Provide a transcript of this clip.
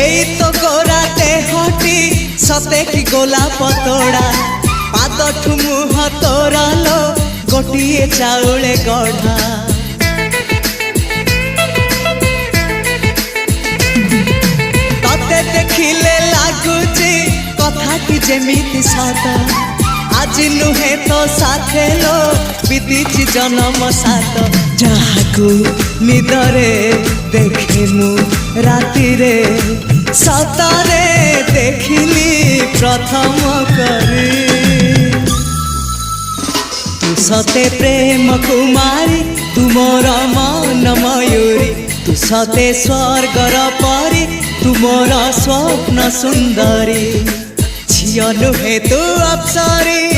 एई तो गोरा देहटी सते कि गोलाप तोड़ा पाद मुह तोरा लो गोटिए चाउले गढ़ा तते देखिले लागुची कथाटी जेमिति सत आज नुहे तो साथे लो बीतीची जन्म सात जहाकू निदरे देखे मु राति रे सतरे देखिली प्रथम करी तू सते प्रेम कुमारी तू मोर मन मयूरी तू सते स्वर्गर परी तू मोर स्वप्न सुंदरी झियो नुहे तू अप्सरी।